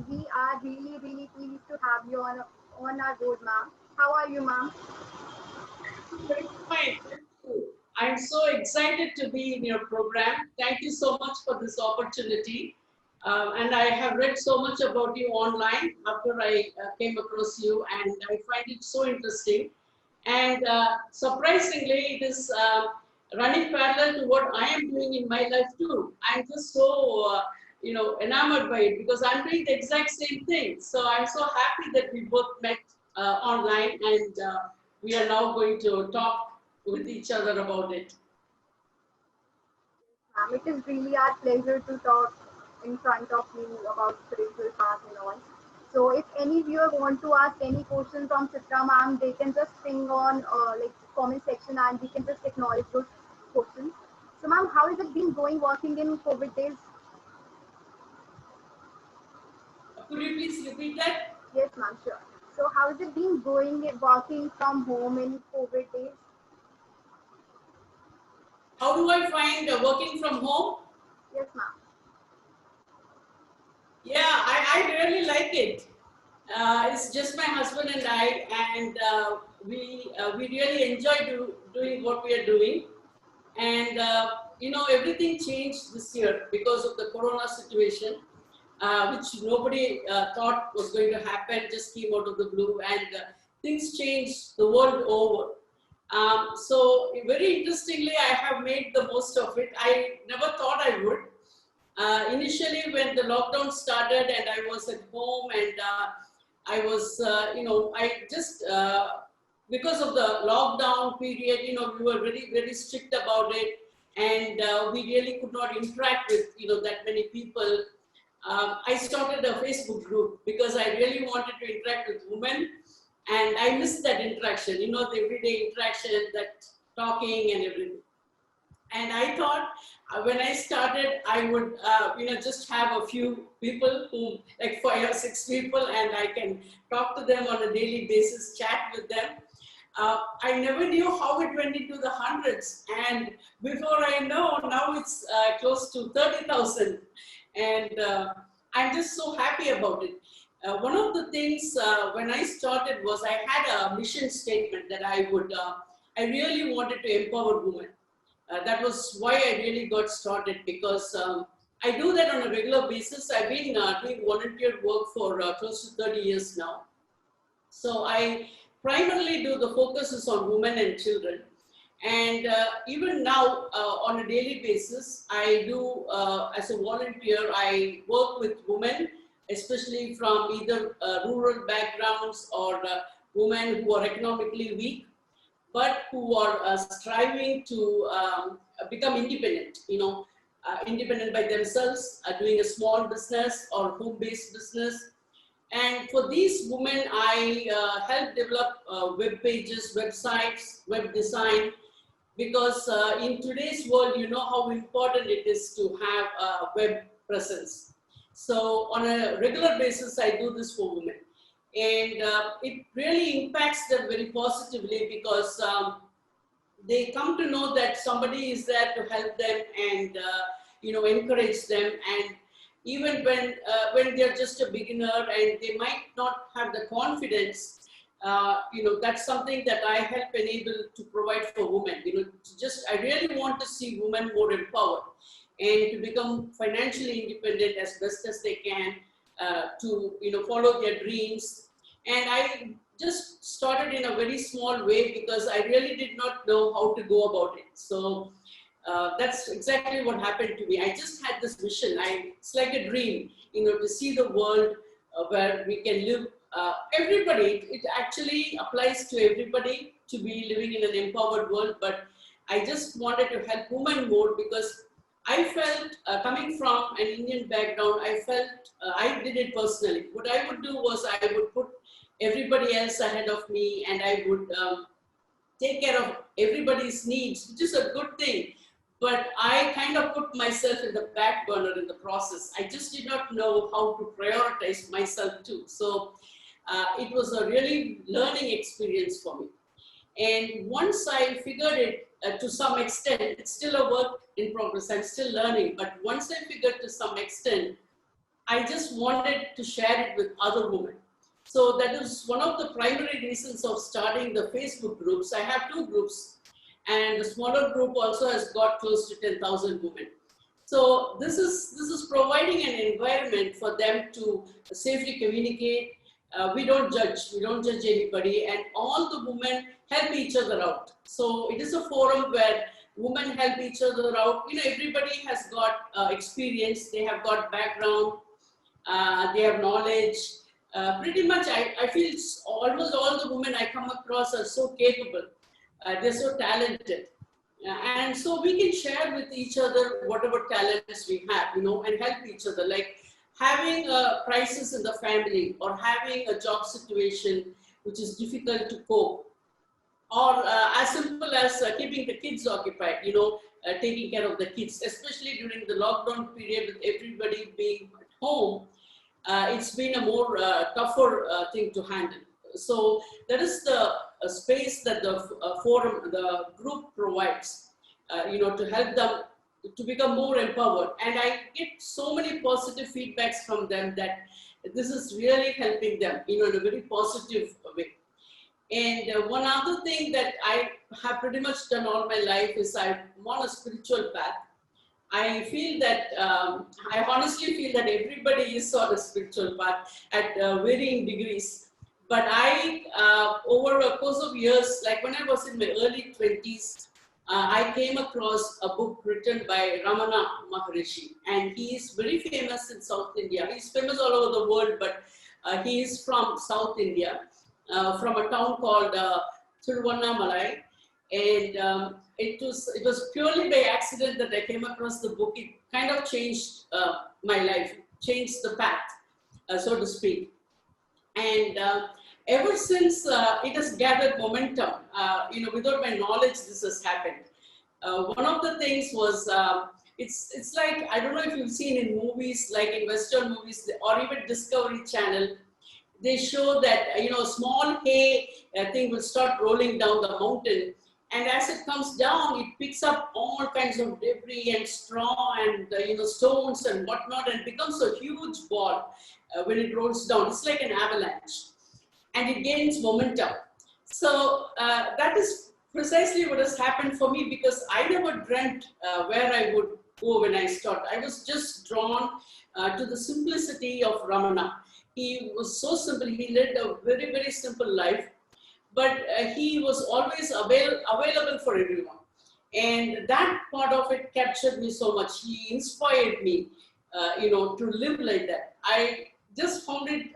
we are really pleased to have you on our board, ma'am. How are you, ma'am? Very fine. Thank you. I'm so excited to be in your program. Thank you so much for this opportunity. And I have read so much about you online after I came across you, and I find it so interesting. And surprisingly, it is running parallel to what I am doing in my life too. I'm just so enamored by it because I'm doing the exact same thing. So I'm so happy that we both met online, and we are now going to talk with each other about it. Ma'am, it is really our pleasure to talk in front of you about spiritual path and all. So if any viewer want to ask any questions from Chitra ma'am, they can just ping on like comment section and we can just acknowledge those questions. So ma'am, how is it been going working in COVID days? Could you please repeat that? Yes, ma'am, sure. So how is it been going working from home in COVID days? How do I find working from home? Yes, ma'am. Yeah, I really like it. It's just my husband and I, and we really enjoy doing what we are doing. And everything changed this year because of the corona situation, which nobody thought was going to happen. Just came out of the blue, and things changed the world over. So very interestingly, I have made the most of it. I never thought I would. Initially, when the lockdown started and I was at home, and I was, I just, because of the lockdown period, we were very strict about it, and we really could not interact with, that many people. I started a Facebook group because I really wanted to interact with women, and I missed that interaction, the everyday interaction, that talking and everything. And I thought when I started, I would, just have a few people who, like 5 or 6 people, and I can talk to them on a daily basis, chat with them. I never knew how it went into the hundreds. And before I know, now it's close to 30,000. And I'm just so happy about it. One of the things when I started was I had a mission statement that I really wanted to empower women. That was why I really got started, because I do that on a regular basis. I've been doing volunteer work for close to 30 years now. So I primarily do the focus is on women and children. And even now, on a daily basis, I do, as a volunteer, I work with women, especially from either rural backgrounds or women who are economically weak, but who are striving to become independent, independent by themselves, doing a small business or home-based business. And for these women, I help develop web pages, websites, web design, because in today's world, you know how important it is to have a web presence. So on a regular basis, I do this for women. And it really impacts them very positively, because they come to know that somebody is there to help them and encourage them. And even when they're just a beginner and they might not have the confidence, that's something that I help enable to provide for women. I really want to see women more empowered and to become financially independent as best as they can, to follow their dreams. And I just started in a very small way because I really did not know how to go about it. So that's exactly what happened to me. I just had this vision. It's like a dream, to see the world where we can live. Everybody, it actually applies to everybody to be living in an empowered world. But I just wanted to help women more, because I felt, coming from an Indian background, I felt I did it personally. What I would do was I would put everybody else ahead of me, and I would take care of everybody's needs, which is a good thing. But I kind of put myself in the back burner in the process. I just did not know how to prioritize myself too. So it was a really learning experience for me. And once I figured it to some extent, it's still a work in progress. I'm still learning. But once I figured to some extent, I just wanted to share it with other women. So that is one of the primary reasons of starting the Facebook groups. I have two groups, and the smaller group also has got close to 10,000 women. So this is providing an environment for them to safely communicate. We don't judge anybody, and all the women help each other out. So it is a forum where women help each other out. You know, everybody has got experience, they have got background, they have knowledge. Pretty much, I feel almost all the women I come across are so capable. They're so talented. And so we can share with each other whatever talents we have, you know, and help each other. Like having a crisis in the family or having a job situation which is difficult to cope, or as simple as keeping the kids occupied, you know, taking care of the kids, especially during the lockdown period with everybody being at home. It's been a more tougher thing to handle. So that is the space that the forum, the group provides, you know, to help them to become more empowered. And I get so many positive feedbacks from them that this is really helping them, you know, in a very positive way. And one other thing that I have pretty much done all my life is I'm on a spiritual path. I feel that, I honestly feel that everybody is on a spiritual path at varying degrees. But over a course of years, like when I was in my early 20s, I came across a book written by Ramana Maharishi, and he is very famous in South India. He's famous all over the world, but he is from South India, from a town called Thiruvannamalai. And it was purely by accident that I came across the book. It kind of changed my life, changed the path, so to speak. And ever since, it has gathered momentum. You know, without my knowledge, this has happened. One of the things was, it's like, I don't know if you've seen in movies, like in Western movies or even Discovery Channel, they show that, you know, a small hay thing will start rolling down the mountain. And as it comes down, it picks up all kinds of debris and straw and, you know, stones and whatnot, and becomes a huge ball when it rolls down. It's like an avalanche. And it gains momentum. So that is precisely what has happened for me, because I never dreamt where I would go when I started. I was just drawn to the simplicity of Ramana. He was so simple. He led a very, very simple life, but he was always available for everyone. And that part of it captured me so much. He inspired me, you know, to live like that. I just found it,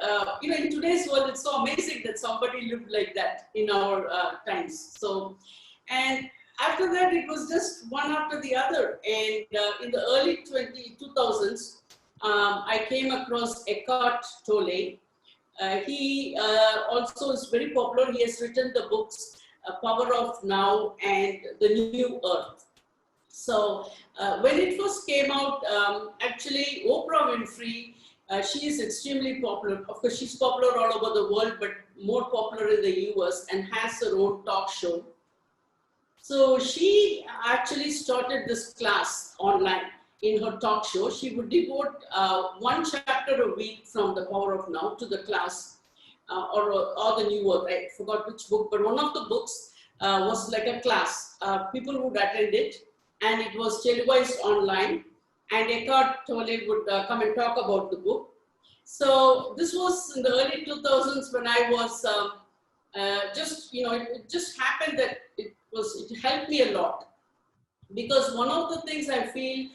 you know, in today's world, it's so amazing that somebody lived like that in our times. So, and after that, it was just one after the other. And in the early 2000s, I came across Eckhart Tolle. He also is very popular. He has written the books Power of Now and The New Earth. So when it first came out, actually Oprah Winfrey, she is extremely popular. Of course, she's popular all over the world, but more popular in the US, and has her own talk show. So she actually started this class online. In her talk show, she would devote one chapter a week from The Power of Now to the class, or The New Earth. I forgot which book, but one of the books was like a class. People would attend it, and it was televised online. And Eckhart Tolle would come and talk about the book. So this was in the early 2000s when I was just, you know, it just happened that it helped me a lot. Because one of the things I feel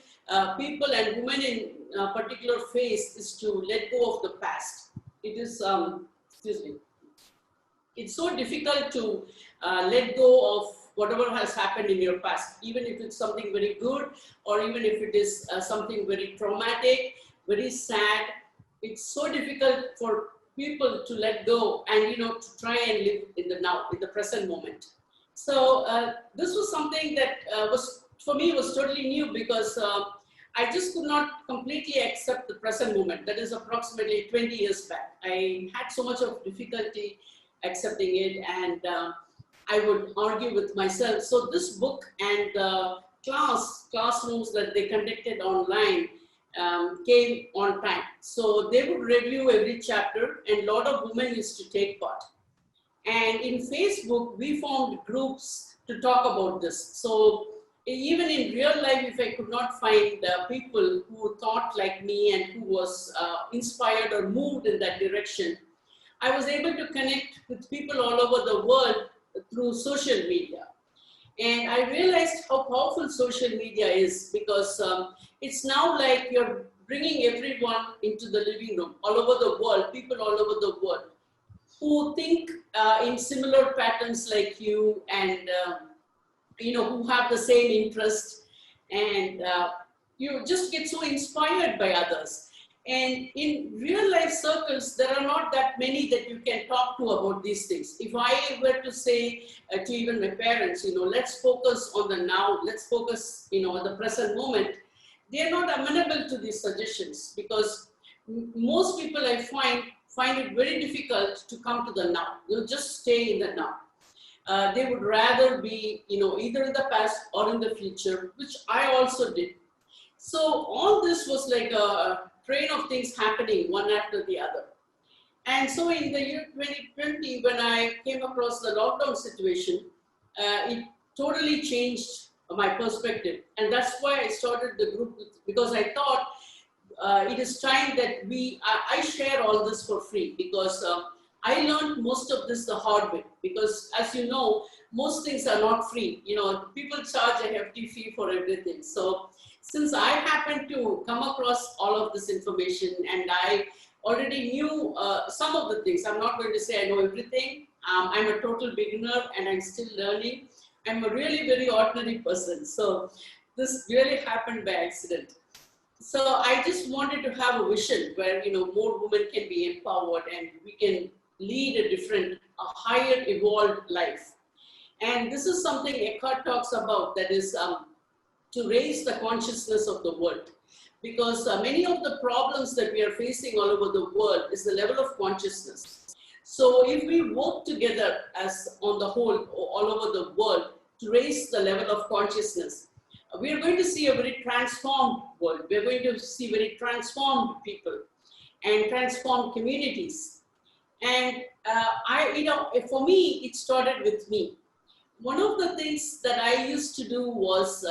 people and women in particular face is to let go of the past. It is, excuse me, it's so difficult to let go of whatever has happened in your past, even if it's something very good, or even if it is something very traumatic, very sad. It's so difficult for people to let go and, you know, to try and live in the now, in the present moment. So this was something that was, for me, was totally new, because I just could not completely accept the present moment. That is approximately 20 years back. I had so much of difficulty accepting it, and I would argue with myself. So this book and the classrooms that they conducted online came on time. So they would review every chapter, and a lot of women used to take part. And in Facebook, we formed groups to talk about this. So even in real life, if I could not find people who thought like me and who was inspired or moved in that direction, I was able to connect with people all over the world through social media. And I realized how powerful social media is, because it's now like you're bringing everyone into the living room all over the world, people all over the world who think in similar patterns like you, and who have the same interest, and you just get so inspired by others. And in real life circles, there are not that many that you can talk to about these things. If I were to say to even my parents, let's focus on the now, let's focus, on the present moment, they're not amenable to these suggestions, because most people I find it very difficult to come to the now. Just stay in the now. They would rather be, either in the past or in the future, which I also did. So all this was like a train of things happening one after the other. And so in the year 2020, when I came across the lockdown situation, it totally changed my perspective. And that's why I started the group, because I thought it is time that I share all this for free, because I learned most of this the hard way, because as you know, most things are not free. People charge a hefty fee for everything. So since I happened to come across all of this information, and I already knew some of the things, I'm not going to say I know everything. I'm a total beginner and I'm still learning. I'm a really very ordinary person. So this really happened by accident. So I just wanted to have a vision where, more women can be empowered and we can lead a different, a higher evolved life. And this is something Eckhart talks about, that is to raise the consciousness of the world. Because many of the problems that we are facing all over the world is the level of consciousness. So if we work together as on the whole, all over the world, to raise the level of consciousness, we are going to see a very transformed world. We are going to see very transformed people and transformed communities. And for me, it started with me. One of the things that I used to do was,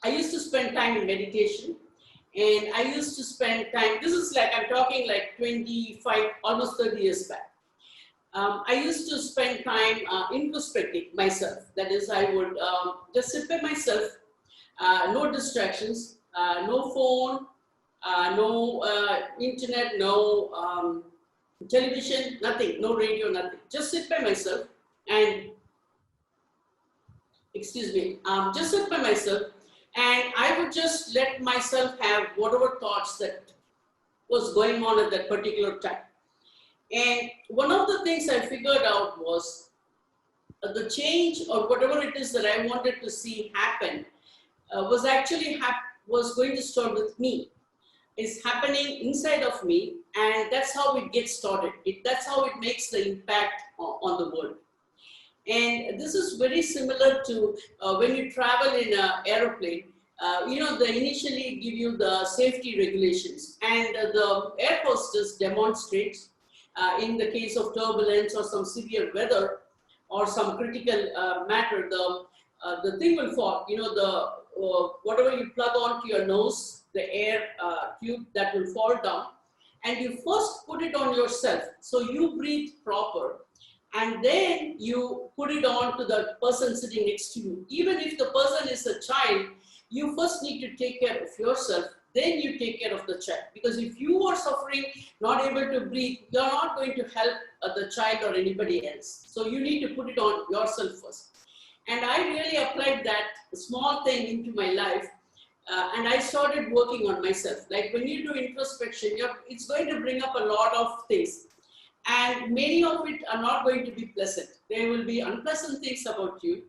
I used to spend time in meditation, and I used to spend time, this is like, I'm talking like 25, almost 30 years back. I used to spend time introspecting myself. That is, I would just sit by myself, no distractions, no phone, no internet, no television, nothing, no radio, nothing. Just sit by myself and, just sit by myself, and I would just let myself have whatever thoughts that was going on at that particular time. And one of the things I figured out was the change or whatever it is that I wanted to see happen was actually was going to start with me. It's happening inside of me, and that's how it gets started. That's how it makes the impact on the world. And this is very similar to when you travel in an aeroplane. They initially give you the safety regulations, and the air hostess demonstrates in the case of turbulence or some severe weather or some critical matter, the thing will fall. Whatever you plug onto your nose, the air tube, that will fall down, and you first put it on yourself, so you breathe proper. And then you put it on to the person sitting next to you. Even if the person is a child, you first need to take care of yourself, then you take care of the child. Because if you are suffering, not able to breathe, you're not going to help the child or anybody else. So you need to put it on yourself first. And I really applied that small thing into my life. And I started working on myself. Like when you do introspection, it's going to bring up a lot of things. And many of it are not going to be pleasant. There will be unpleasant things about you,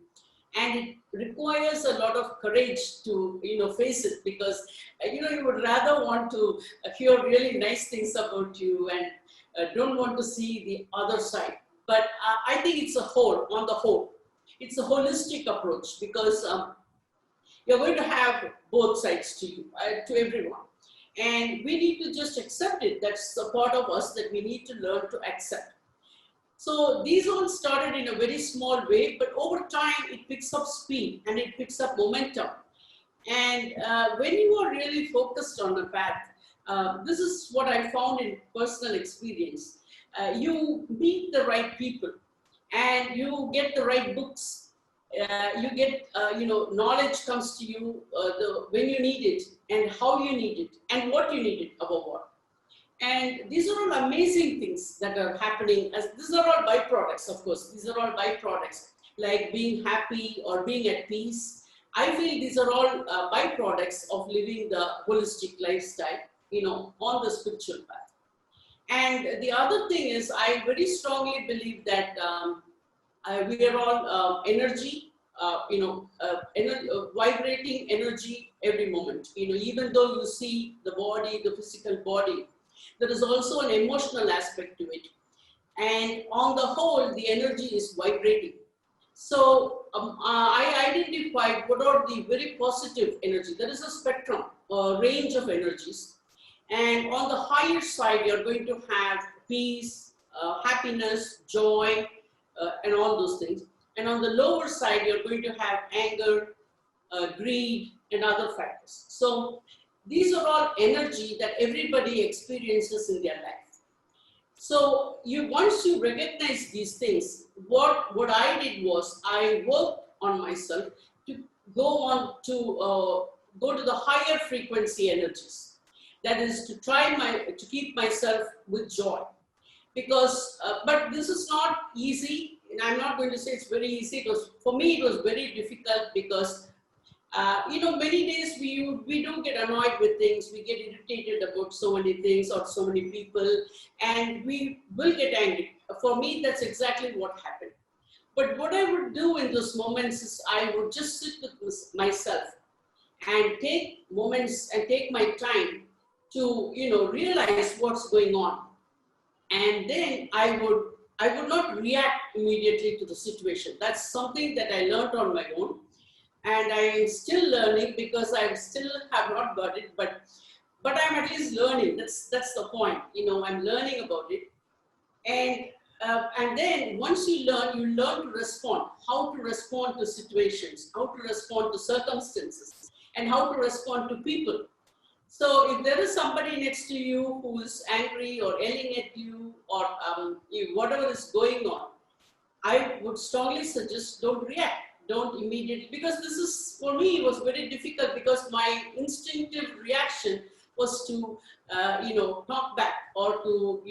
and it requires a lot of courage to face it, because you would rather want to hear really nice things about you and don't want to see the other side. But I think it's on the whole, it's a holistic approach, because you're going to have both sides to you, to everyone. And we need to just accept it. That's a part of us that we need to learn to accept. So these all started in a very small way, but over time it picks up speed and it picks up momentum. And when you are really focused on a path, this is what I found in personal experience. You meet the right people and you get the right books. You get, knowledge comes to you when you need it and how you need it and what you need it above all. And these are all amazing things that are happening. As these are all byproducts, of course. These are all byproducts, like being happy or being at peace. I feel these are all byproducts of living the holistic lifestyle, on the spiritual path. And the other thing is, I very strongly believe that we are all energy, vibrating energy every moment. Even though you see the body, the physical body, there is also an emotional aspect to it. And on the whole, the energy is vibrating. So I identified what are the very positive energy. There is a spectrum, a range of energies. And on the higher side, you're going to have peace, happiness, joy, and all those things. And on the lower side, you're going to have anger, greed, and other factors. So these are all energy that everybody experiences in their life. So once you recognize these things, what I did was I worked on myself to go to the higher frequency energies. That is to keep myself with joy. Because, but this is not easy, and I'm not going to say it's very easy. For me, it was very difficult because many days we do get annoyed with things, we get irritated about so many things or so many people, and we will get angry. For me, that's exactly what happened. But what I would do in those moments is I would just sit with myself and take moments and take my time to, realize what's going on. And then I would not react immediately to the situation. That's something that I learned on my own. And I am still learning because I still have not got it, but I'm at least learning. That's the point. I'm learning about it. And then once you learn to respond, how to respond to situations, how to respond to circumstances, and how to respond to people. So if there is somebody next to you who is angry or yelling at you or whatever is going on, I would strongly suggest don't react. Don't immediately, because this is, for me, it was very difficult because my instinctive reaction was to, talk back or to,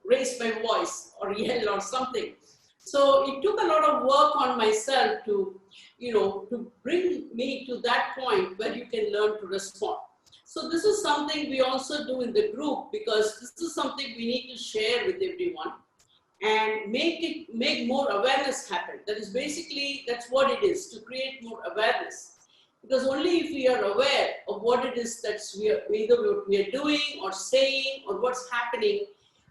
raise my voice or yell or something. So it took a lot of work on myself to, to bring me to that point where you can learn to respond. So this is something we also do in the group because this is something we need to share with everyone and make more awareness happen. That is basically, that's what it is, to create more awareness. Because only if we are aware of what it is that we are doing or saying or what's happening,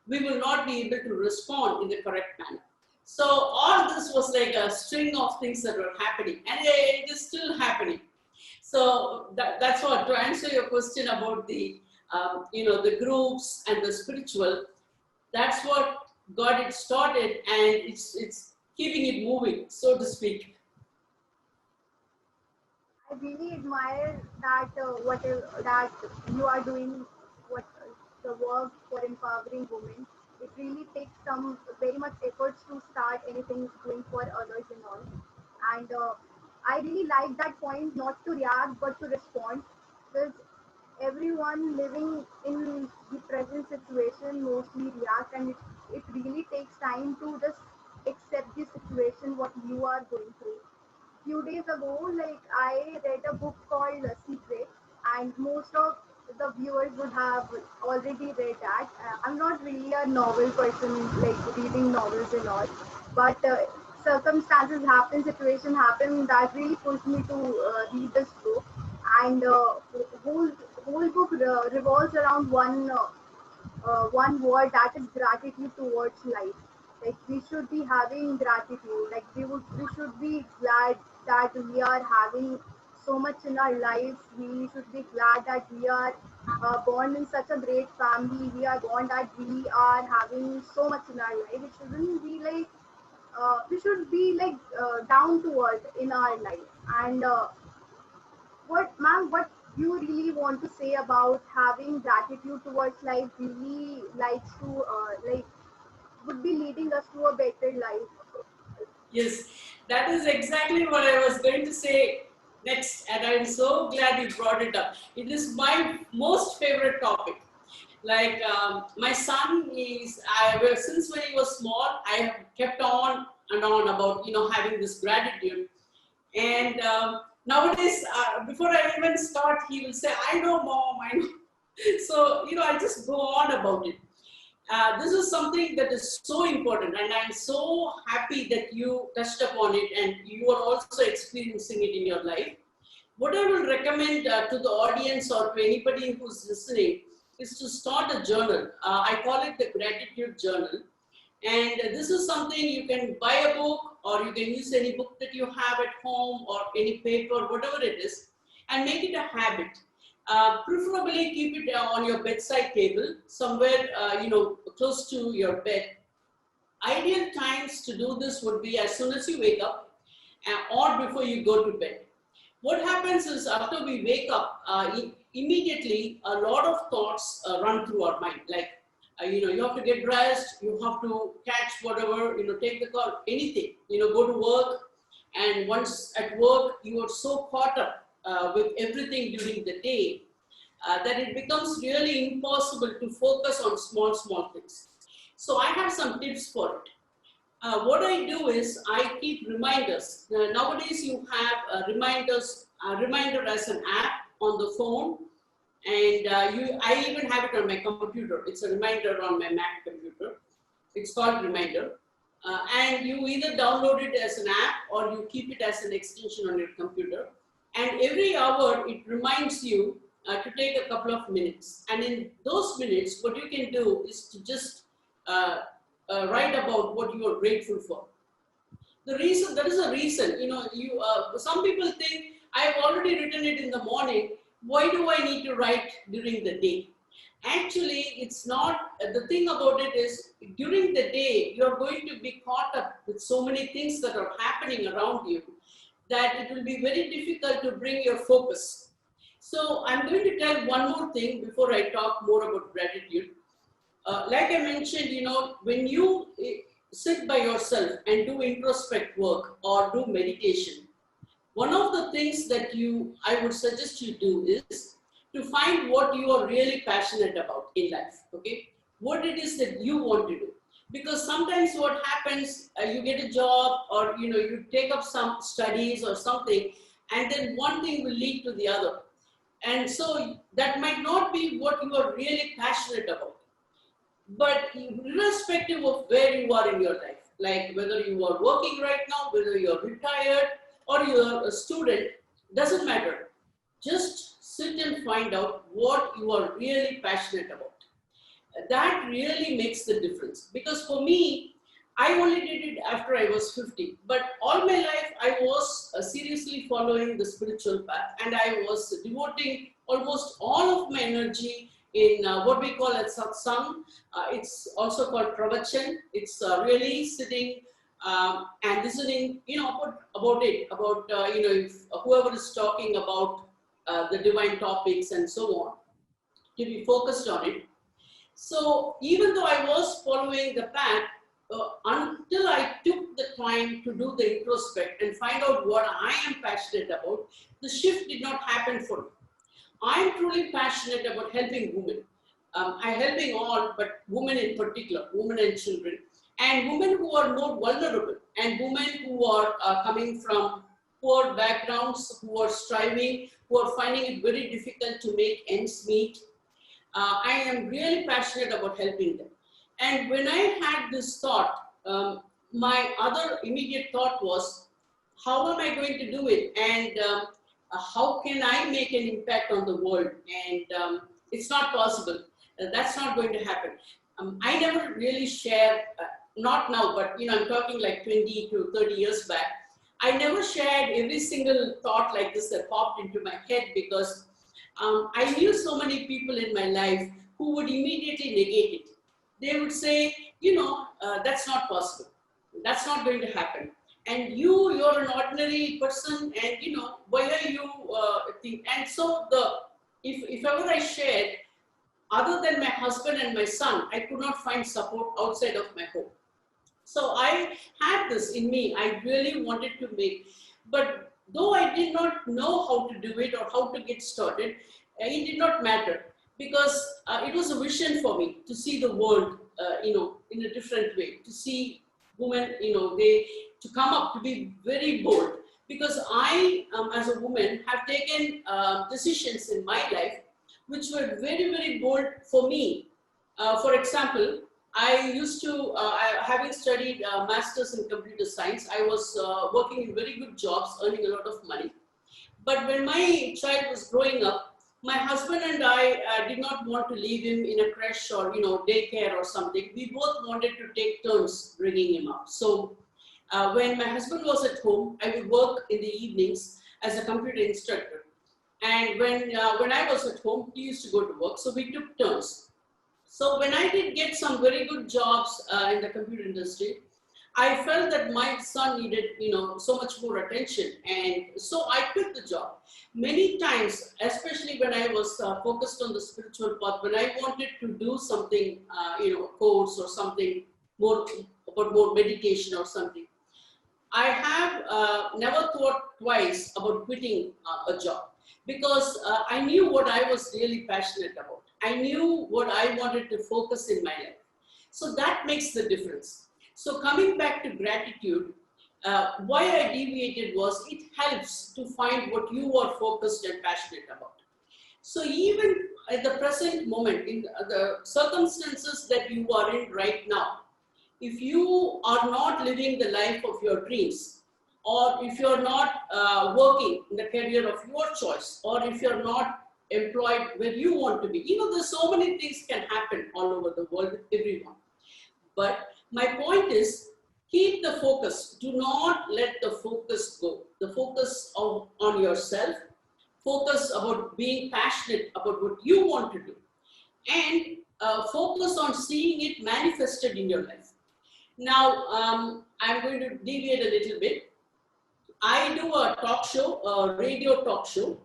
we will not be able to respond in the correct manner. So all this was like a string of things that were happening, and it is still happening. So that's what, to answer your question about the, the groups and the spiritual, that's what got it started, and it's keeping it moving, so to speak. I really admire that that you are doing what the work for empowering women. It really takes some very much efforts to start anything doing for others and all. And I really like that point, not to react but to respond, because everyone living in the present situation mostly react, and it really takes time to just accept the situation what you are going through. Few days ago, like I read a book called Secret, and most of the viewers would have already read that. I'm not really a novel person, like reading novels and all, but circumstances happen, situation happen that really pushed me to read this book, and whole whole book revolves around one word, that is gratitude towards life. Like we should be having gratitude. Like we should be glad that we are having so much in our lives. We should be glad that we are born in such a great family. We are born that we are having so much in our life. It shouldn't be like we should be like down to earth in our life. And what, ma'am, what you really want to say about having gratitude towards life really likes to like would be leading us to a better life. Yes, that is exactly what I was going to say next, and I'm so glad you brought it up. It is my most favorite topic. Like my son is, well, since when he was small, I have kept on and on about having this gratitude, and nowadays, before I even start, he will say, "I know, mom, I know." So I just go on about it. This is something that is so important, and I'm so happy that you touched upon it and you are also experiencing it in your life. What I will recommend to the audience or to anybody who's listening is to start a journal. I call it the gratitude journal. And this is something you can buy a book, or you can use any book that you have at home or any paper, whatever it is, and make it a habit. Preferably keep it on your bedside table, somewhere close to your bed. Ideal times to do this would be as soon as you wake up or before you go to bed. What happens is after we wake up, immediately a lot of thoughts run through our mind. Like, you have to get dressed, you have to catch whatever, take the car, anything, go to work. And once at work, you are so caught up with everything during the day that it becomes really impossible to focus on small, small things. So I have some tips for it. What I do is I keep reminders. Nowadays you have reminder as an app on the phone, and I even have it on my computer. It's a reminder on my Mac computer. It's called Reminder. And you either download it as an app or you keep it as an extension on your computer. And every hour it reminds you to take a couple of minutes. And in those minutes, what you can do is to just write about what you are grateful for. The reason, there is a reason, some people think I have already written it in the morning. Why do I need to write during the day? Actually, it's not, the thing about it is during the day, you're going to be caught up with so many things that are happening around you that it will be very difficult to bring your focus. So I'm going to tell one more thing before I talk more about gratitude. Like I mentioned, when you sit by yourself and do introspect work or do meditation, one of the things that I would suggest you do is to find what you are really passionate about in life, okay? What it is that you want to do. Because sometimes what happens, you get a job or, you take up some studies or something, and then one thing will lead to the other. And so that might not be what you are really passionate about. But irrespective of where you are in your life, like whether you are working right now, whether you are retired or you are a student, doesn't matter. Just sit and find out what you are really passionate about. That really makes the difference. Because for me, I only did it after I was 50. But all my life, I was seriously following the spiritual path, and I was devoting almost all of my energy in what we call as satsang. It's also called pravachan. It's really sitting and listening, about it, about if whoever is talking about the divine topics and so on, to be focused on it. So even though I was following the path, until I took the time to do the introspect and find out what I am passionate about, the shift did not happen for me. I'm truly passionate about helping women. I'm helping all, but women in particular, women and children, and women who are more vulnerable, and women who are coming from poor backgrounds, who are striving, who are finding it very difficult to make ends meet. I am really passionate about helping them. And when I had this thought, my other immediate thought was, how am I going to do it? And how can I make an impact on the world? And it's not possible. That's not going to happen. I never really shared, not now, but I'm talking like 20 to 30 years back. I never shared every single thought like this that popped into my head, because I knew so many people in my life who would immediately negate it. They would say, that's not possible. That's not going to happen. And you're an ordinary person, and why are you think? And so if ever I shared, other than my husband and my son, I could not find support outside of my home. So I had this in me. I really wanted to make, but though I did not know how to do it or how to get started, it did not matter, because it was a vision for me to see the world, in a different way, to see women, they to come up, to be very bold, because I, as a woman, have taken decisions in my life which were very, very bold for me. For example, I used to, having studied masters in computer science, I was working in very good jobs, earning a lot of money. But when my child was growing up, my husband and I did not want to leave him in a creche or daycare or something. We both wanted to take turns bringing him up. So when my husband was at home, I would work in the evenings as a computer instructor. And when I was at home, he used to go to work. So we took turns. So when I did get some very good jobs in the computer industry, I felt that my son needed, so much more attention. And so I quit the job. Many times, especially when I was focused on the spiritual path, when I wanted to do something, course or something more about more meditation or something, I have never thought twice about quitting a job, because I knew what I was really passionate about. I knew what I wanted to focus in my life. So that makes the difference. So coming back to gratitude, why I deviated was it helps to find what you are focused and passionate about. So even at the present moment, in the circumstances that you are in right now, if you are not living the life of your dreams, or if you're not working in the career of your choice, or if you're not employed where you want to be, there's so many things can happen all over the world with everyone. But my point is, keep the focus. Do not let the focus go. The focus on yourself, focus about being passionate about what you want to do, and focus on seeing it manifested in your life. Now, I'm going to deviate a little bit. I do a talk show, a radio talk show.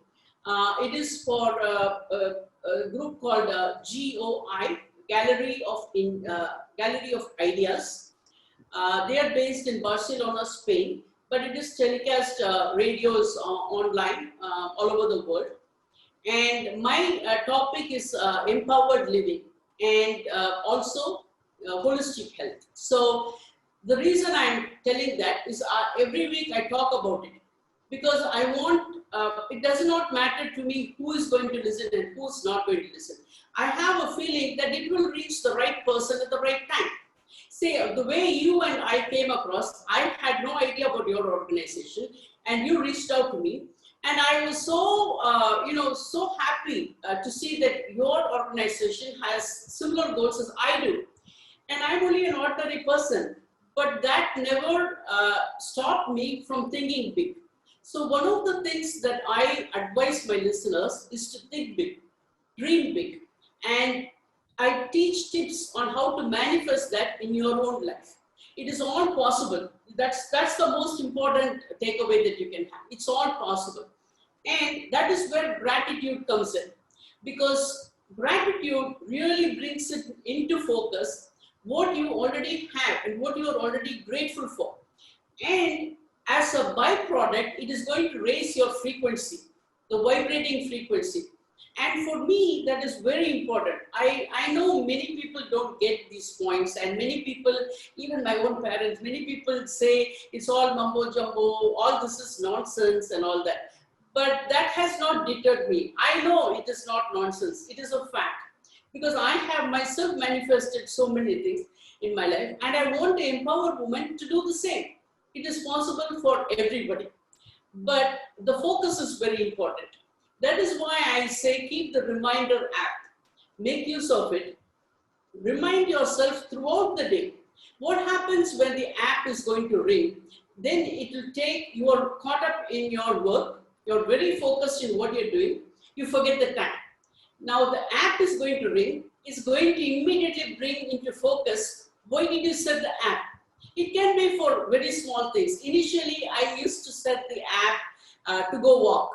It is for a group called GOI, Gallery of Ideas. They are based in Barcelona, Spain, but it is telecast radios online all over the world. And my topic is empowered living, and also holistic health. So the reason I'm telling that is every week I talk about it, because I want, it does not matter to me who is going to listen and who's not going to listen. I have a feeling that it will reach the right person at the right time. Say, the way you and I came across, I had no idea about your organization, and you reached out to me. And I was so, so happy to see that your organization has similar goals as I do. And I'm only an ordinary person, but that never stopped me from thinking big. So one of the things that I advise my listeners is to think big, dream big, and I teach tips on how to manifest that in your own life. It is all possible. That's the most important takeaway that you can have. It's all possible. And that is where gratitude comes in, because gratitude really brings it into focus what you already have and what you are already grateful for. And as a byproduct, it is going to raise your frequency, the vibrating frequency. And for me, that is very important. I know many people don't get these points, and many people, even my own parents, many people say it's all mumbo jumbo, all this is nonsense and all that. But that has not deterred me. I know it is not nonsense. It is a fact, because I have myself manifested so many things in my life, and I want to empower women to do the same. It is possible for everybody, but the focus is very important. That is why I say keep the reminder app. Make use of it. Remind yourself throughout the day. What happens when the app is going to ring? Then it will take, you are caught up in your work. You're very focused in what you're doing. you forget the time. Now the app is going to ring, it's going to immediately bring into focus, why did you set the app? It can be for very small things. Initially, I used to set the app to go walk,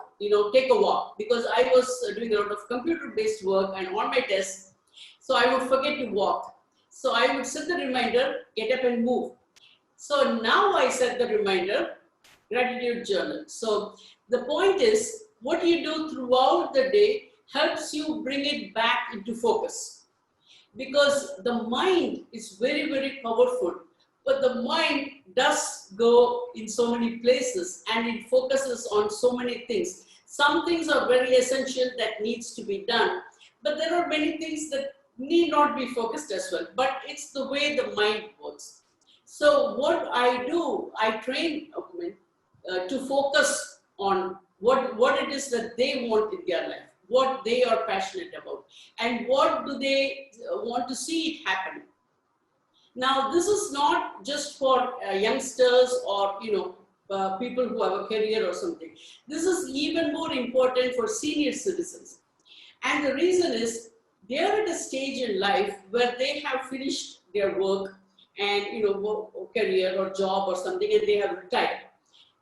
take a walk, because I was doing a lot of computer-based work and on my desk, so I would forget to walk. So I would set the reminder, get up and move. So now I set the reminder, gratitude journal. So the point is, what you do throughout the day helps you bring it back into focus. Because the mind is very, very powerful, but the mind does go in so many places and it focuses on so many things. Some things are very essential that needs to be done, but there are many things that need not be focused as well, but it's the way the mind works. So what I do, I train women to focus on what it is that they want in their life, what they are passionate about, and what do they want to see it happen. Now, this is not just for youngsters or people who have a career or something. This is even more important for senior citizens. And the reason is they are at a stage in life where they have finished their work and career or job or something, and they have retired.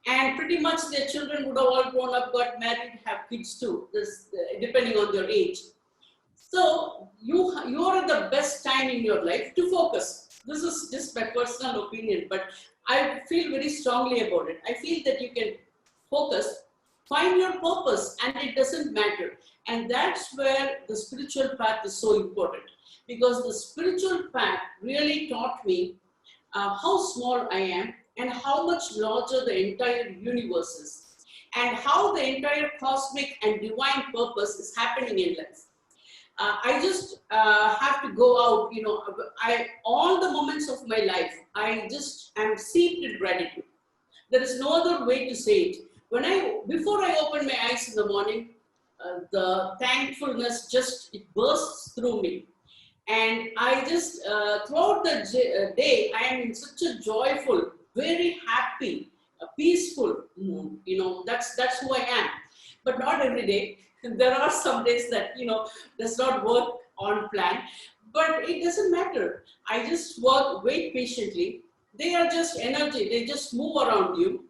And pretty much their children would have all grown up, got married, have kids too, depending on their age. So you are at the best time in your life to focus. This is just my personal opinion, but I feel very strongly about it. I feel that you can focus, find your purpose, and it doesn't matter. And that's where the spiritual path is so important, because the spiritual path really taught me how small I am and how much larger the entire universe is, and how the entire cosmic and divine purpose is happening in life. I just have to go out, all the moments of my life, I just am steeped in gratitude. There is no other way to say it. Before I open my eyes in the morning, the thankfulness it bursts through me. And I just, throughout the day, I am in such a joyful, very happy, peaceful mood. That's who I am. But not every day. There are some days that, does not work on plan. But it doesn't matter. I just wait patiently. They are just energy. They just move around you.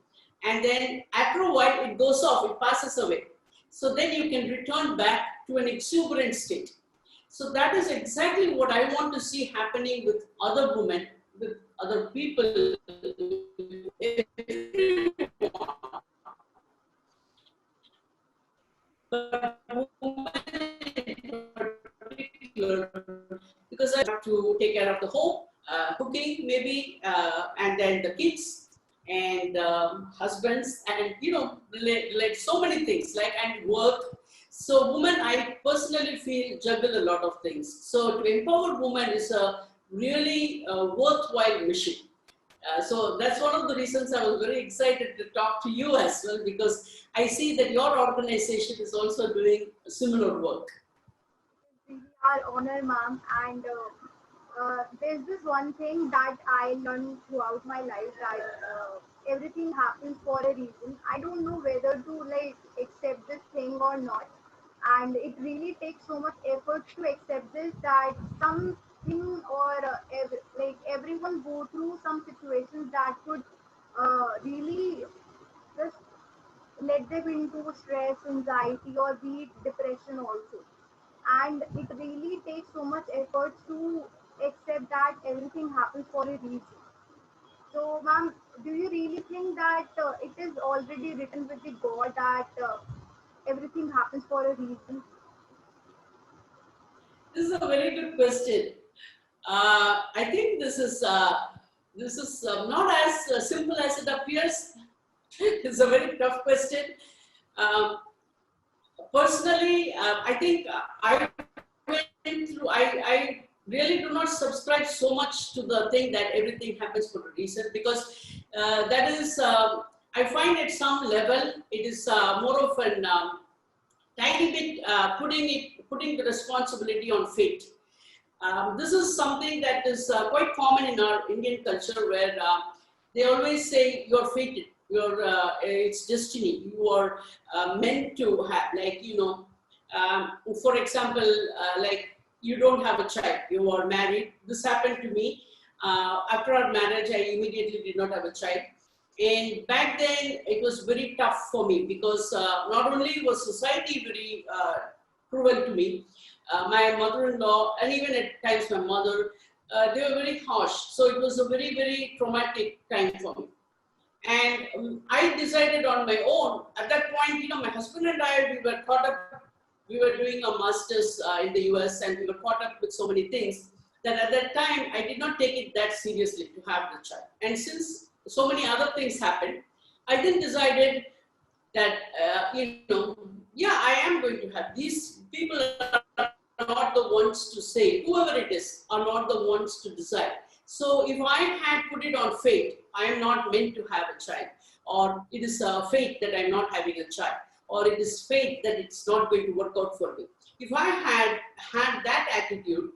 And then after a while, it goes off. It passes away. So then you can return back to an exuberant state. So that is exactly what I want to see happening with other women, with other people. But because I have to take care of the home, cooking maybe, and then the kids and husbands, and like so many things, and work. So women, I personally feel, juggle a lot of things. So to empower women is a really worthwhile mission. So that's one of the reasons I was very excited to talk to you as well, because I see that your organization is also doing similar work. We are honored, ma'am, and there's this one thing that I learned throughout my life, that everything happens for a reason. I don't know whether to accept this thing or not, and it really takes so much effort to accept this, that something or everyone go through some situations that could really just let them into stress, anxiety, or be it depression also. And it really takes so much effort to accept that everything happens for a reason. So, ma'am, do you really think that it is already written with the God that everything happens for a reason? This is a very good question. I think this is not as simple as it appears. It's a very tough question. Personally, I think I went through. I really do not subscribe so much to the thing that everything happens for a reason, because that is. I find at some level it is more of an tiny bit putting the responsibility on fate. This is something that is quite common in our Indian culture, where they always say you're fated, it's destiny, you are meant to have, For example, like you don't have a child, you are married. This happened to me. After our marriage, I immediately did not have a child. And back then, it was very tough for me because not only was society very cruel to me, my mother-in-law, and even at times my mother, they were very harsh. So it was a very, very traumatic time for me. And I decided on my own. At that point, my husband and I, we were caught up. We were doing a master's in the US, and we were caught up with so many things that at that time, I did not take it that seriously to have the child. And since so many other things happened, I then decided that, yeah, I am going to have. These people are not the ones to say, whoever it is, are not the ones to decide. So if I had put it on fate, I am not meant to have a child, or it is fate that I'm not having a child, or it is fate that it's not going to work out for me. If I had had that attitude,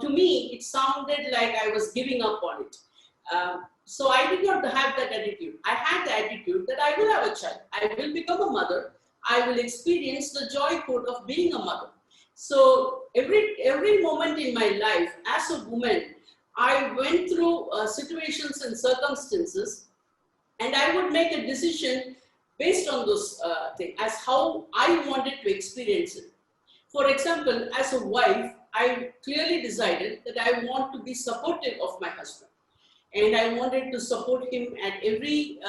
to me, it sounded like I was giving up on it. So I did not have that attitude. I had the attitude that I will have a child. I will become a mother. I will experience the joy of being a mother. So every moment in my life as a woman, I went through situations and circumstances, and I would make a decision based on those things, as how I wanted to experience it. For example, as a wife, I clearly decided that I want to be supportive of my husband. And I wanted to support him at every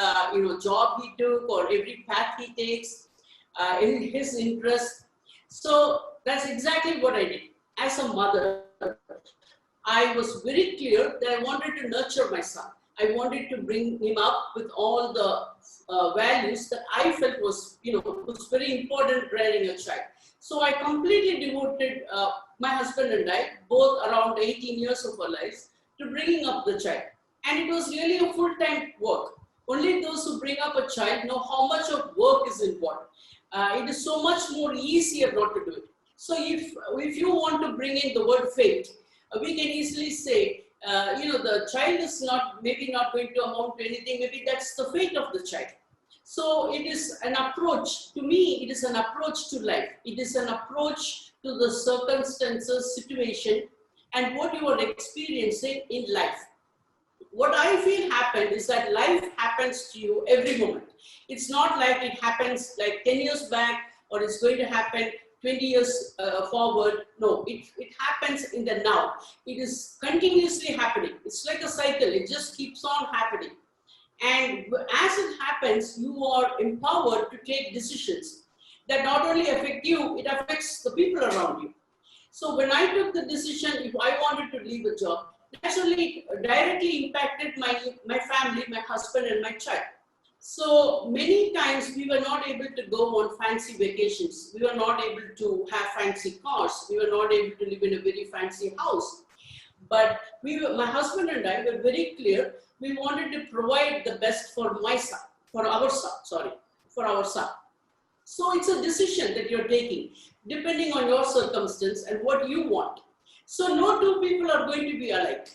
job he took or every path he takes in his interest. So that's exactly what I did. As a mother, I was very clear that I wanted to nurture my son. I wanted to bring him up with all the values that I felt was very important rearing a child. So I completely devoted my husband and I, both around 18 years of our lives, to bringing up the child. And it was really a full-time work. Only those who bring up a child know how much of work is involved. It is so much more easier not to do it. So if you want to bring in the word fate, we can easily say, the child is maybe not going to amount to anything. Maybe that's the fate of the child. So it is an approach. To me, it is an approach to life. It is an approach to the circumstances, situation, and what you are experiencing in life. What I feel happened is that life happens to you every moment. It's not like it happens like 10 years back, or it's going to happen 20 years forward. No, it happens in the now. It is continuously happening. It's like a cycle. It just keeps on happening. And as it happens, you are empowered to take decisions that not only affect you, it affects the people around you. So when I took the decision, if I wanted to leave a job, naturally directly impacted my family, my husband and my child. So many times we were not able to go on fancy vacations. We were not able to have fancy cars. We were not able to live in a very fancy house. But my husband and I were very clear. We wanted to provide the best for our son. So it's a decision that you're taking, depending on your circumstance and what you want. So no two people are going to be alike.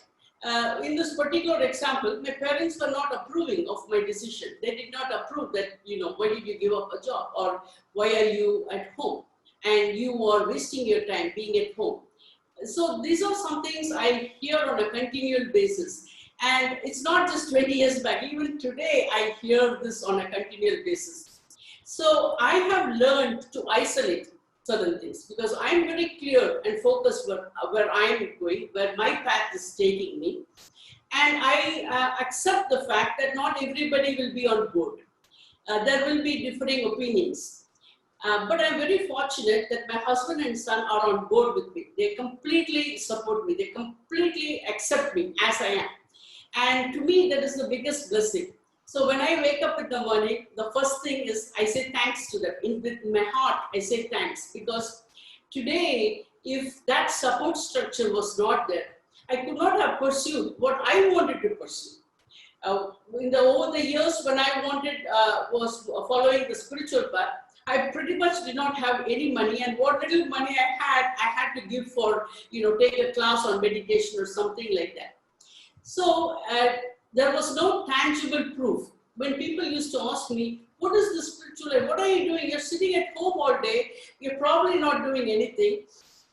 In this particular example, my parents were not approving of my decision. They did not approve that, why did you give up a job, or why are you at home and you are wasting your time being at home. So these are some things I hear on a continual basis. And it's not just 20 years back, even today I hear this on a continual basis. So I have learned to isolate certain things because I'm very clear and focused where I'm going, where my path is taking me. And I accept the fact that not everybody will be on board. There will be differing opinions. But I'm very fortunate that my husband and son are on board with me. They completely support me. They completely accept me as I am. And to me, that is the biggest blessing. So when I wake up in the morning, the first thing is I say thanks to them. With my heart, I say thanks. Because today, if that support structure was not there, I could not have pursued what I wanted to pursue. Over the years when I was following the spiritual path, I pretty much did not have any money, and what little money I had to give for, take a class on meditation or something like that. So there was no tangible proof. When people used to ask me, what is the spiritual life? What are you doing? You're sitting at home all day. You're probably not doing anything.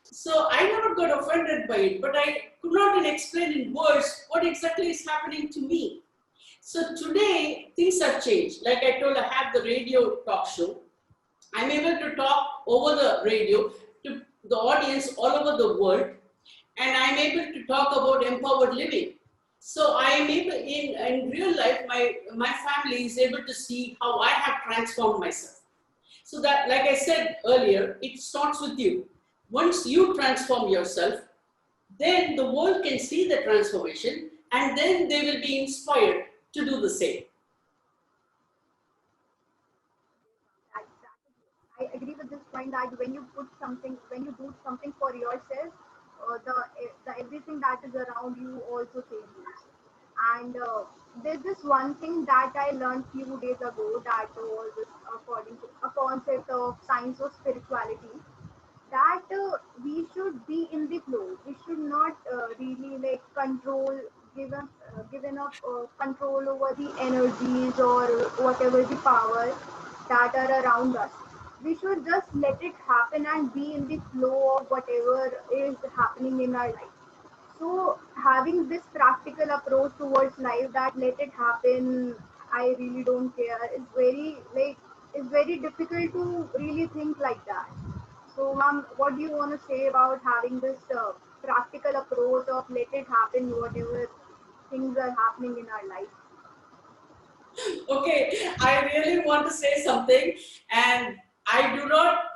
So I never got offended by it, but I could not even explain in words what exactly is happening to me. So today, things have changed. Like I told, I have the radio talk show. I'm able to talk over the radio to the audience all over the world, and I'm able to talk about empowered living. So I am able, in real life, my family is able to see how I have transformed myself. So that, like I said earlier, it starts with you. Once you transform yourself, then the world can see the transformation, and then they will be inspired to do the same. I agree with this point that when you put something, when you do something for yourself, the everything that is around you also changes. And there's this one thing that I learned few days ago that was according to a concept of science of spirituality, that we should be in the flow. We should not really like control, given up control over the energies or whatever the power that are around us. We should just let it happen and be in the flow of whatever is happening in our life. So having this practical approach towards life, that let it happen, I really don't care, is very like, it's very difficult to really think like that. So ma'am, what do you want to say about having this practical approach of let it happen whatever things are happening in our life? Okay, I really want to say something, and I do not.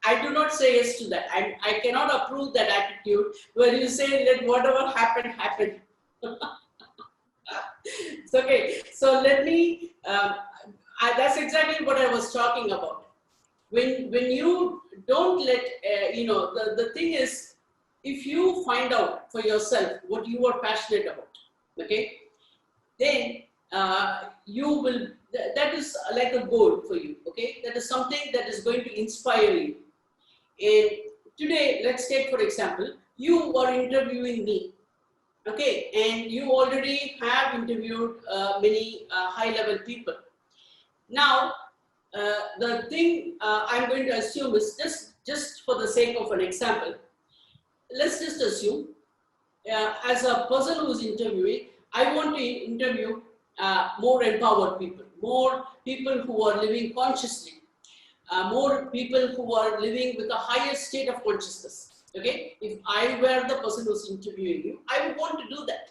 I do not say yes to that. I cannot approve that attitude where you say let whatever happen happen. It's okay. So let me. That's exactly what I was talking about. When you don't let the thing is, if you find out for yourself what you are passionate about, okay, then you will, that is like a goal for you, okay? That is something that is going to inspire you. And today, let's take for example, you are interviewing me, okay? And you already have interviewed many high-level people. Now, the thing I'm going to assume is just for the sake of an example, let's just assume as a person who's interviewing, I want to interview more empowered people, more people who are living consciously, more people who are living with a higher state of consciousness. Okay, if I were the person who's interviewing you, I would want to do that.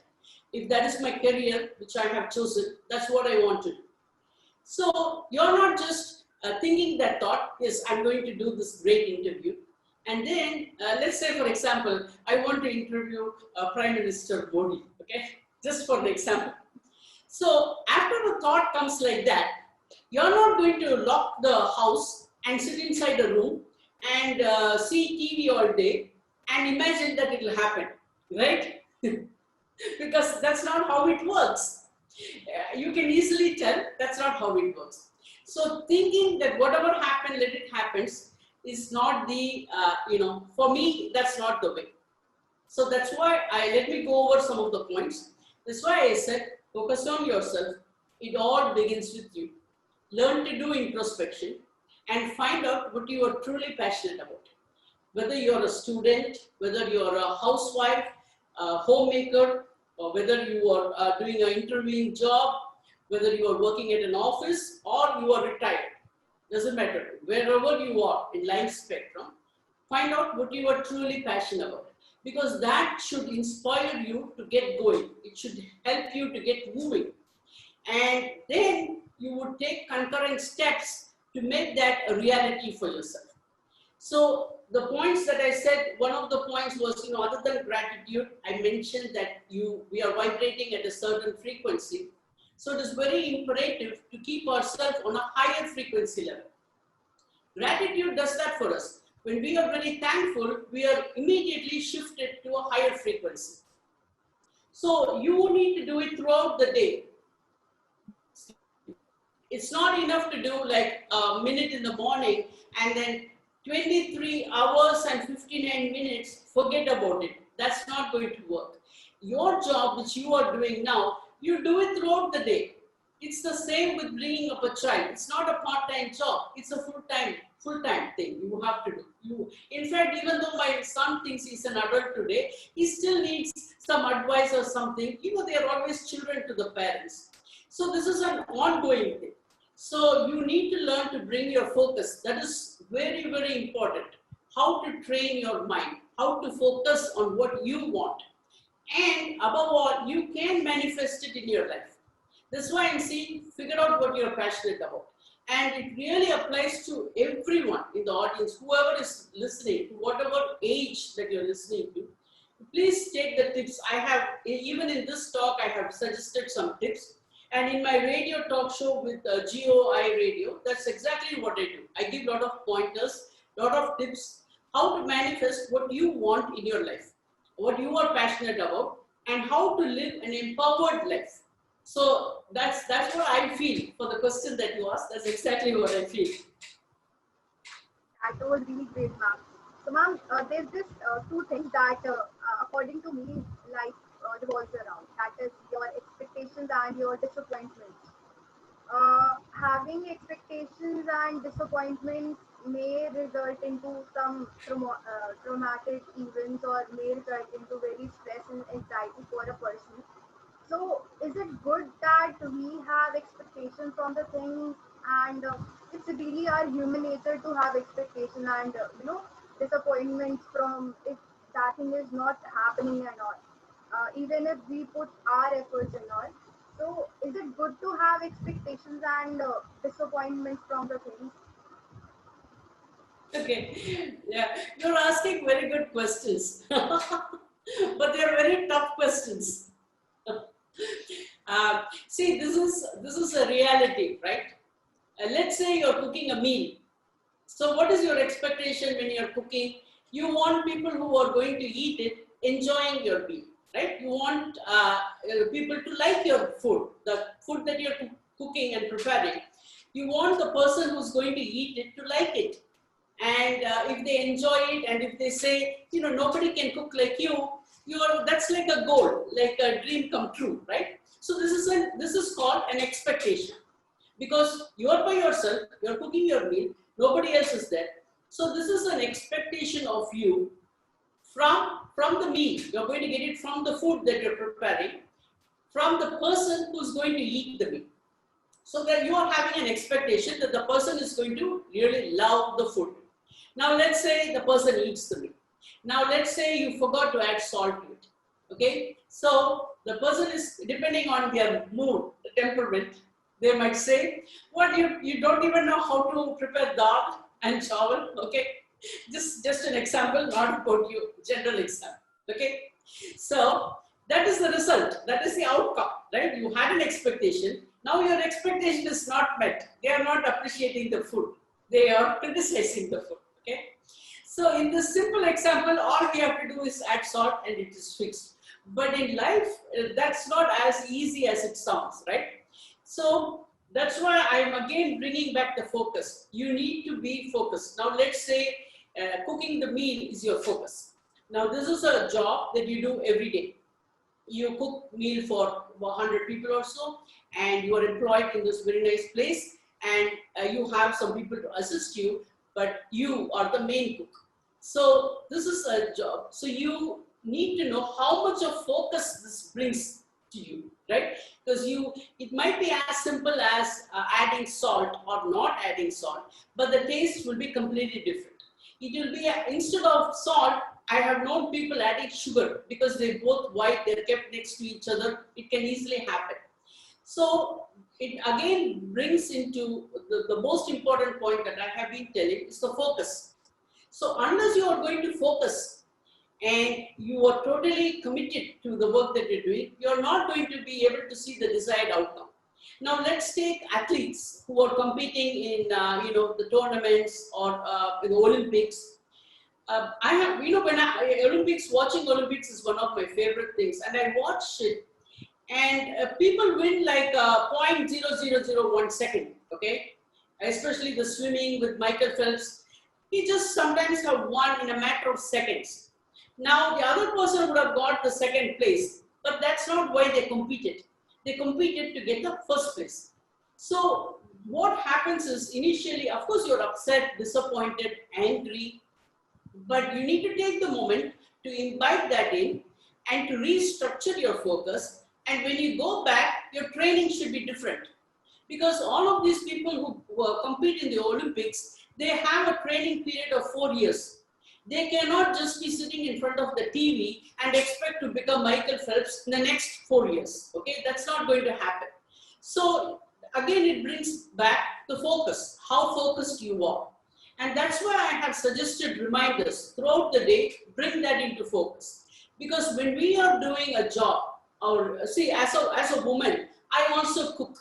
If that is my career, which I have chosen, that's what I want to do. So you're not just thinking that thought, yes, I'm going to do this great interview. And then, let's say, for example, I want to interview Prime Minister Modi, okay? Just for the example. So after the thought comes like that, you're not going to lock the house and sit inside a room and see TV all day and imagine that it will happen, right? Because that's not how it works. You can easily tell that's not how it works. So thinking that whatever happens, let it happens is not the, for me, that's not the way. So that's why let me go over some of the points. That's why I said, focus on yourself. It all begins with you. Learn to do introspection and find out what you are truly passionate about. Whether you're a student, whether you're a housewife, a homemaker, or whether you are doing an interviewing job, whether you are working at an office or you are retired. Doesn't matter. Wherever you are in life spectrum, find out what you are truly passionate about. Because that should inspire you to get going. It should help you to get moving. And then you would take concurrent steps to make that a reality for yourself. So the points that I said, one of the points was, other than gratitude, I mentioned that we are vibrating at a certain frequency. So it is very imperative to keep ourselves on a higher frequency level. Gratitude does that for us. When we are very thankful, we are immediately shifted to a higher frequency. So you need to do it throughout the day. It's not enough to do like a minute in the morning and then 23 hours and 59 minutes, forget about it. That's not going to work. Your job, which you are doing now, you do it throughout the day. It's the same with bringing up a child. It's not a part-time job. It's a full-time thing you have to do. In fact, even though my son thinks he's an adult today, he still needs some advice or something. They are always children to the parents. So this is an ongoing thing. So you need to learn to bring your focus. That is very, very important. How to train your mind, how to focus on what you want. And above all, you can manifest it in your life. That's why I'm saying, figure out what you're passionate about. And it really applies to everyone in the audience, whoever is listening, to whatever age that you're listening to. Please take the tips. I have, even in this talk, I have suggested some tips. And in my radio talk show with GOI Radio, that's exactly what I do. I give a lot of pointers, a lot of tips, how to manifest what you want in your life, what you are passionate about, and how to live an empowered life. So that's what I feel for the question that you asked. That's exactly what I feel. That was really great, ma'am. So, ma'am, there's this two things that, according to me, life revolves around. That is your expectations and your disappointments. Having expectations and disappointments may result into some traumatic events, or may result into very stress and anxiety for a person. So, is it good that we have expectations from the things, and it's really our human nature to have expectation and disappointments from if that thing is not happening and all, even if we put our efforts and all. So, is it good to have expectations and disappointments from the things? Okay, yeah, you're asking very good questions, but they're very tough questions. See, this is a reality, right? Let's say you're cooking a meal. So what is your expectation when you're cooking? You want people who are going to eat it enjoying your meal, right? You want people to like your food, the food that you're cooking and preparing. You want the person who's going to eat it to like it. And if they enjoy it, and if they say, nobody can cook like you, that's like a goal, like a dream come true, right? So this is called an expectation, because you are by yourself, you're cooking your meal, nobody else is there. So this is an expectation of you from the meal. You're going to get it from the food that you're preparing, from the person who's going to eat the meal. So that you are having an expectation that the person is going to really love the food. Now let's say the person eats the meal. Now let's say you forgot to add salt to it. Okay, so the person is, depending on their mood, the temperament, they might say, "What, you don't even know how to prepare dal and chawal?" Okay, just an example, not about you, general example. Okay, so that is the result. That is the outcome, right? You had an expectation. Now your expectation is not met. They are not appreciating the food. They are criticizing the food. Okay. So in this simple example, all we have to do is add salt and it is fixed. But in life, that's not as easy as it sounds, right? So that's why I'm again bringing back the focus. You need to be focused. Now let's say cooking the meal is your focus. Now this is a job that you do every day. You cook meal for 100 people or so, and you are employed in this very nice place, and you have some people to assist you, but you are the main cook. So this is a job. So you need to know how much of focus this brings to you, right? Because it might be as simple as adding salt or not adding salt, but the taste will be completely different. It will be, instead of salt, I have known people adding sugar, because they're both white, they're kept next to each other. It can easily happen. So it again brings into the most important point that I have been telling is the focus. So unless you are going to focus and you are totally committed to the work that you're doing, you're not going to be able to see the desired outcome. Now let's take athletes who are competing in the tournaments or in the Olympics. I have, watching Olympics is one of my favorite things, and I watch it, and people win like 0.0001 second, okay? Especially the swimming with Michael Phelps, he just sometimes have won in a matter of seconds. Now the other person would have got the second place, but that's not why they competed. They competed to get the first place. So what happens is initially, of course, you're upset, disappointed, angry, but you need to take the moment to imbibe that in and to restructure your focus. And when you go back, your training should be different. Because all of these people who compete in the Olympics, they have a training period of 4 years. They cannot just be sitting in front of the TV and expect to become Michael Phelps in the next 4 years. Okay, that's not going to happen. So again, it brings back the focus, how focused you are. And that's why I have suggested reminders throughout the day, bring that into focus. Because when we are doing a job, or see, as a woman, I also cook.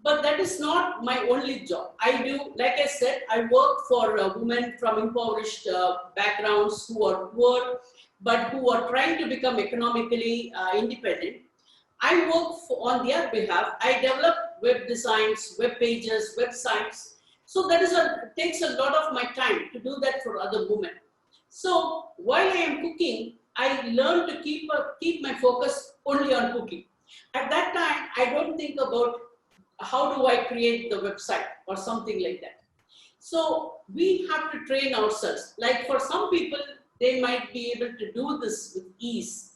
But that is not my only job. I do, like I said, I work for women from impoverished backgrounds who are poor, but who are trying to become economically independent. I work on their behalf. I develop web designs, web pages, websites. So that takes a lot of my time to do that for other women. So while I am cooking, I learn to keep my focus only on cooking. At that time, I don't think about how do I create the website or something like that. So we have to train ourselves. Like for some people, they might be able to do this with ease.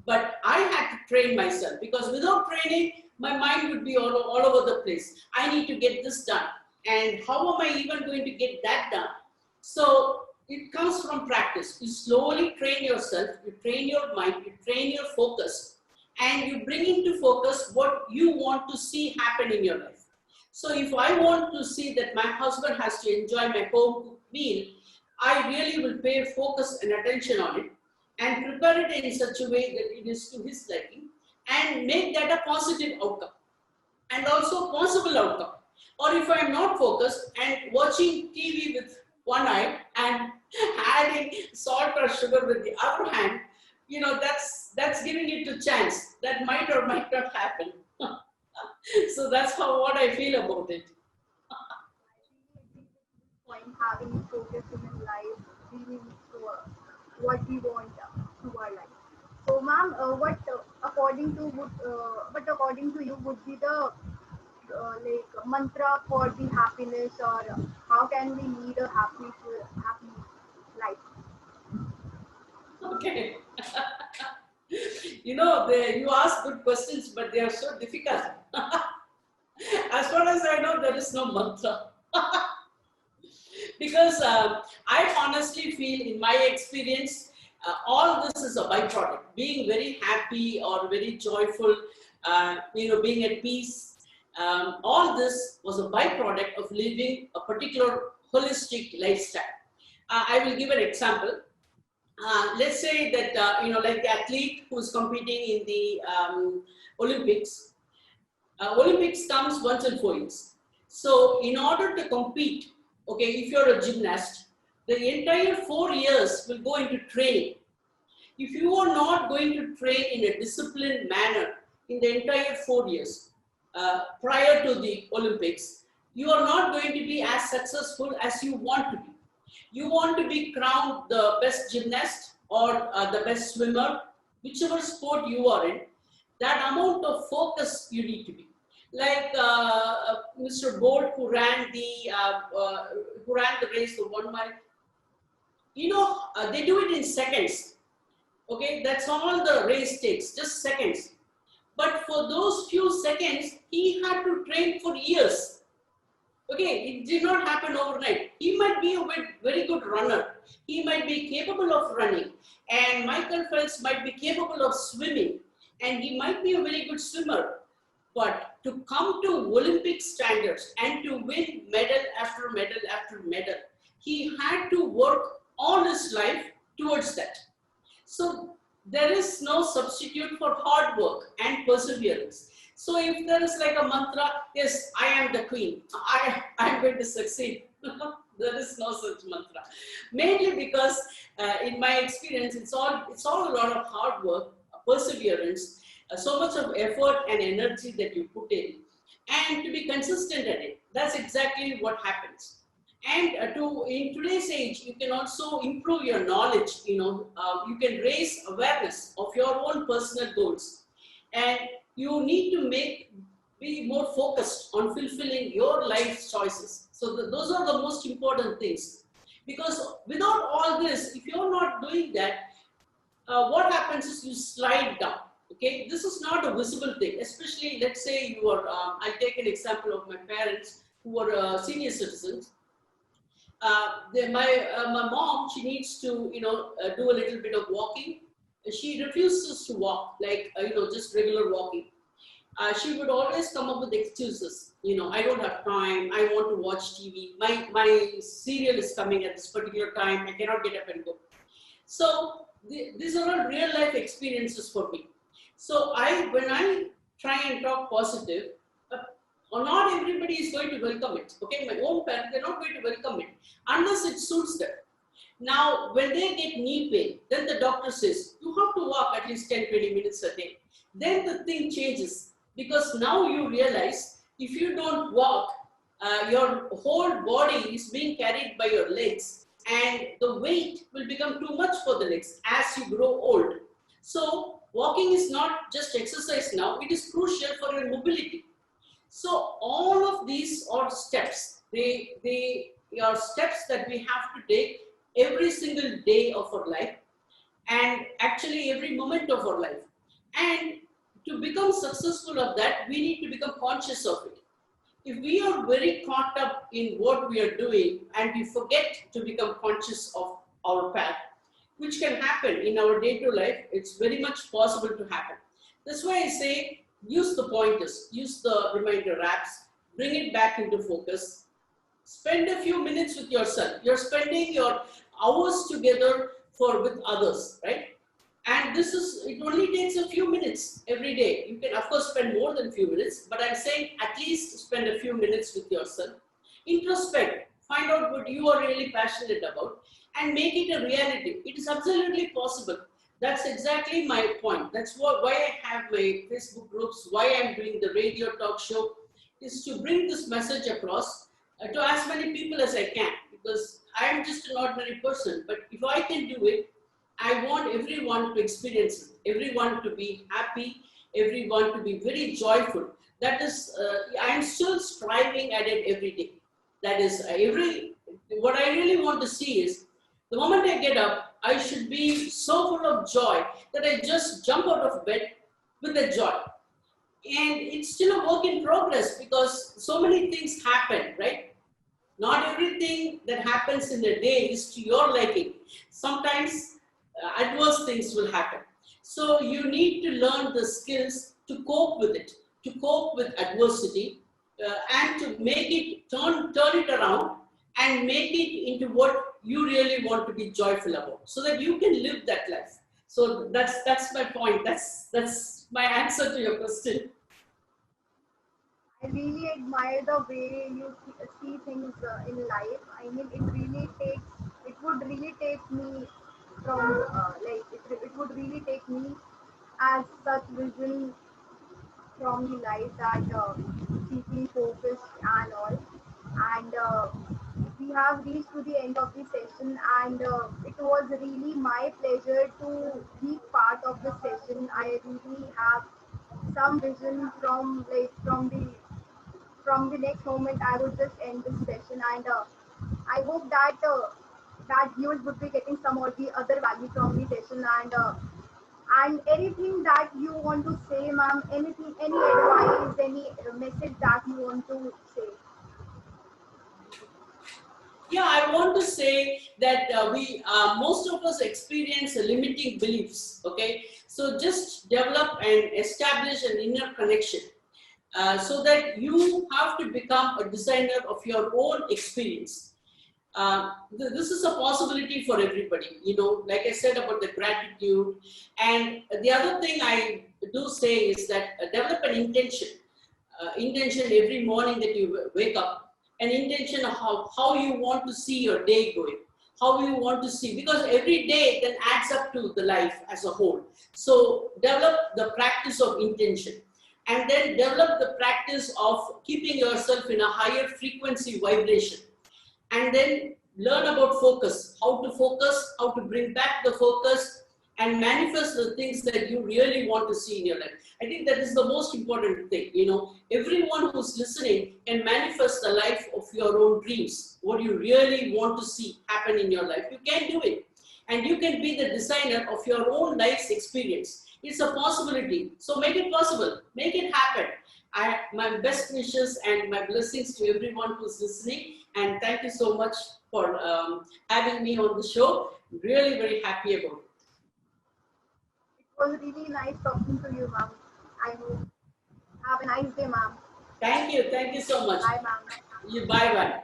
But I had to train myself, because without training, my mind would be all over the place. I need to get this done. And how am I even going to get that done? So it comes from practice. You slowly train yourself, you train your mind, you train your focus, and you bring into focus what you want to see happen in your life. So if I want to see that my husband has to enjoy my home cooked meal, I really will pay focus and attention on it and prepare it in such a way that it is to his liking and make that a positive outcome and also possible outcome. Or if I am not focused and watching TV with one eye and adding salt or sugar with the other hand, that's giving it a chance. That might or might not happen. So that's what I feel about it. Point having focus in life really leads to what we want to our life. So, ma'am, what according to you would be the like mantra for the happiness, or how can we lead a happy life? Okay. You ask good questions, but they are so difficult. As far as I know, there is no mantra. Because I honestly feel, in my experience, all this is a byproduct. Being very happy or very joyful, being at peace, all this was a byproduct of living a particular holistic lifestyle. I will give an example. Let's say that, like the athlete who's competing in the Olympics. Olympics comes once in 4 years. So in order to compete, okay, if you're a gymnast, the entire 4 years will go into training. If you are not going to train in a disciplined manner in the entire 4 years prior to the Olympics, you are not going to be as successful as you want to be. You want to be crowned the best gymnast or the best swimmer, whichever sport you are in, that amount of focus you need to be. Like Mr. Bolt, who ran the race for 1 mile, they do it in seconds. Okay, that's all the race takes, just seconds. But for those few seconds, he had to train for years. Okay, it did not happen overnight. He might be a very good runner. He might be capable of running. And Michael Phelps might be capable of swimming. And he might be a very good swimmer. But to come to Olympic standards and to win medal after medal after medal, he had to work all his life towards that. So there is no substitute for hard work and perseverance. So if there is like a mantra, yes, I am the queen, I am going to succeed. There is no such mantra. Mainly because in my experience, it's all a lot of hard work, perseverance, so much of effort and energy that you put in, and to be consistent at it. That's exactly what happens. And in today's age, you can also improve your knowledge. You can raise awareness of your own personal goals. And you need to be more focused on fulfilling your life's choices. So those are the most important things. Because without all this, if you're not doing that, what happens is you slide down. Okay, this is not a visible thing. Especially, let's say you are. I'll take an example of my parents who are senior citizens. My mom, she needs to do a little bit of walking. She refuses to walk like just regular walking. She would always come up with excuses. I don't have time. I want to watch TV. My serial is coming at this particular time. I cannot get up and go. So these are all real life experiences for me. So when I try and talk positive, or not everybody is going to welcome it. Okay, my own parents, they're not going to welcome it unless it suits them. Now, when they get knee pain, then the doctor says, you have to walk at least 10-20 minutes a day. Then the thing changes, because now you realize if you don't walk, your whole body is being carried by your legs, and the weight will become too much for the legs as you grow old. So walking is not just exercise now, it is crucial for your mobility. So all of these are steps. They are steps that we have to take every single day of our life, and actually every moment of our life. And to become successful of that, we need to become conscious of it. If we are very caught up in what we are doing and we forget to become conscious of our path, which can happen in our day-to-day life, it's very much possible to happen. That's why I say, use the pointers, use the reminder apps, bring it back into focus. Spend a few minutes with yourself. You're spending your hours together with others, right? And it only takes a few minutes every day. You can, of course, spend more than a few minutes, but I'm saying at least spend a few minutes with yourself. Introspect, find out what you are really passionate about, and make it a reality. It is absolutely possible. That's exactly my point. That's why I have my Facebook groups, why I'm doing the radio talk show, is to bring this message across to as many people as I can, because I'm just an ordinary person. But if I can do it, I want everyone to experience it, everyone to be happy, everyone to be very joyful. That is, I'm still striving at it every day. That is, what I really want to see is, the moment I get up, I should be so full of joy that I just jump out of bed with a joy. And it's still a work in progress, because so many things happen, right? Not everything that happens in a day is to your liking. Sometimes adverse things will happen. So you need to learn the skills to cope with it, to cope with adversity, and to make it, turn it around and make it into what you really want to be joyful about, so that you can live that life. So that's my point. That's my answer to your question. I really admire the way you see things in life. I mean, it would really take me from, it would really take me as such vision from the life that keeping focused and all. And we have reached to the end of the session, and it was really my pleasure to be part of the session. I really have some vision from the next moment. I would just end this session, and I hope that that viewers would be getting some or the other value from the session, and anything that you want to say, ma'am, anything, any advice, any message that you want to say. Yeah, I want to say that most of us experience limiting beliefs. Okay, so just develop and establish an inner connection, so that you have to become a designer of your own experience. This is a possibility for everybody. Like I said about the gratitude, and the other thing I do say is that develop an intention every morning that you wake up, an intention of how you want to see your day going, how you want to see, because every day then adds up to the life as a whole. So develop the practice of intention, and then develop the practice of keeping yourself in a higher frequency vibration, and then learn about focus, how to bring back the focus, and manifest the things that you really want to see in your life. I think that is the most important thing. You know, everyone who's listening can manifest the life of your own dreams, what you really want to see happen in your life. You can do it. And you can be the designer of your own life's experience. It's a possibility. So make it possible. Make it happen. My best wishes and my blessings to everyone who's listening. And thank you so much for having me on the show. Really very happy about it. It was really nice talking to you, ma'am. I hope have a nice day, ma'am. Thank you. Thank you so much. Bye, ma'am. You bye bye.